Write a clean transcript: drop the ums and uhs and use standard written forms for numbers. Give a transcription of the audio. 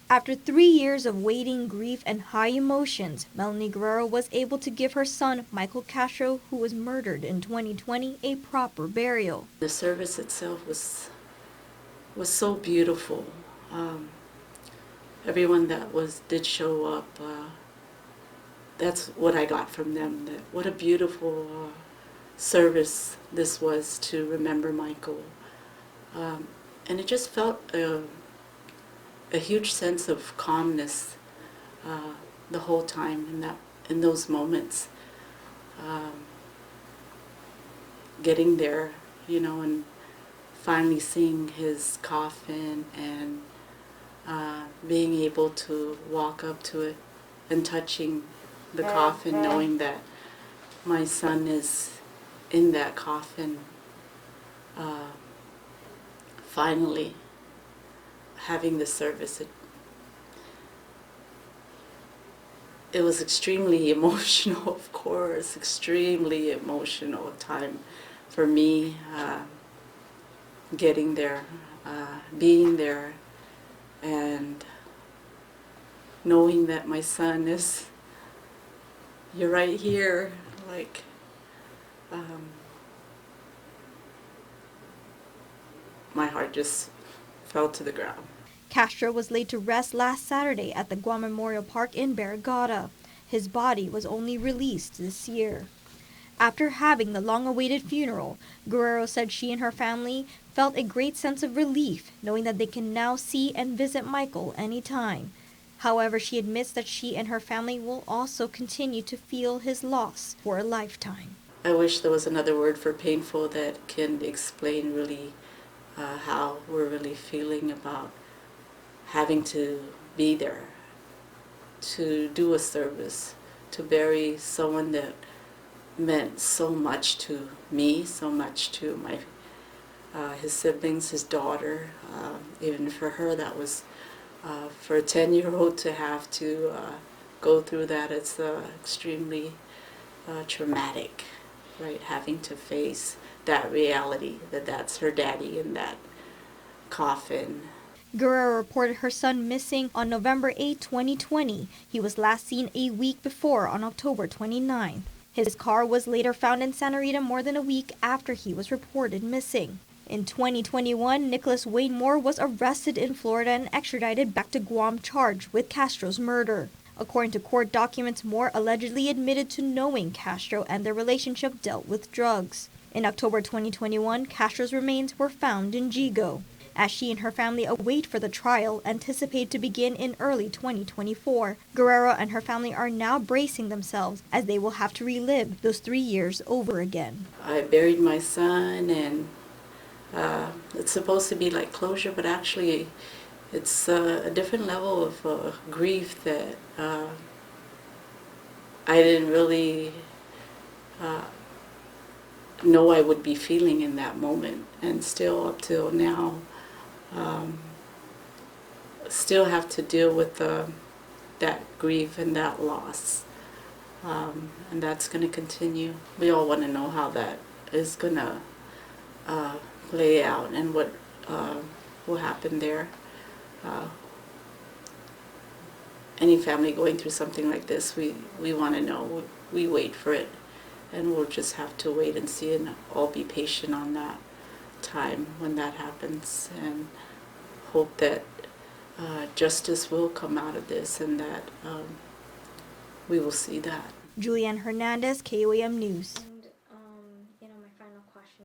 After 3 years of waiting, grief, and high emotions, Melanie Guerrero was able to give her son, Michael Castro, who was murdered in 2020, a proper burial. The service itself was so beautiful. Everyone that did show up. That's what I got from them. That what a beautiful service this was to remember Michael, and it just felt a huge sense of calmness the whole time in those moments. Getting there, and finally seeing his coffin and being able to walk up to it and touching the coffin, knowing that my son is in that coffin, finally having the service. It was extremely emotional, of course, extremely emotional time for me, getting there, being there, and knowing that my son is, you're right here, like, my heart just fell to the ground. Castro was laid to rest last Saturday at the KUAM Memorial Park in Barrigada. His body was only released this year. After having the long-awaited funeral, Guerrero said she and her family felt a great sense of relief, knowing that they can now see and visit Michael anytime. However, she admits that she and her family will also continue to feel his loss for a lifetime. I wish there was another word for painful that can explain really how we're really feeling about having to be there, to do a service, to bury someone that meant so much to me, so much to his siblings, his daughter. Even for her, that was, for a 10-year-old to have to go through that, it's extremely traumatic, right? Having to face that reality, that that's her daddy in that coffin. Guerrero reported her son missing on November 8, 2020. He was last seen a week before on October 29. His car was later found in Santa Rita more than a week after he was reported missing. In 2021, Nicholas Wayne Moore was arrested in Florida and extradited back to Guam charged with Castro's murder. According to court documents, Moore allegedly admitted to knowing Castro and their relationship dealt with drugs. In October 2021, Castro's remains were found in Gigo. As she and her family await for the trial, anticipated to begin in early 2024, Guerrero and her family are now bracing themselves as they will have to relive those 3 years over again. I buried my son, and it's supposed to be like closure, but actually it's a different level of grief that I didn't really know I would be feeling in that moment, and still up till now still have to deal with that grief and that loss, and that's going to continue. We all want to know how that is going to play out and what will happen there. Any family going through something like this, we want to know. We wait for it, and we'll just have to wait and see and all be patient on that time when that happens, and hope that justice will come out of this, and that we will see that. Julianne Hernandez, KUAM News.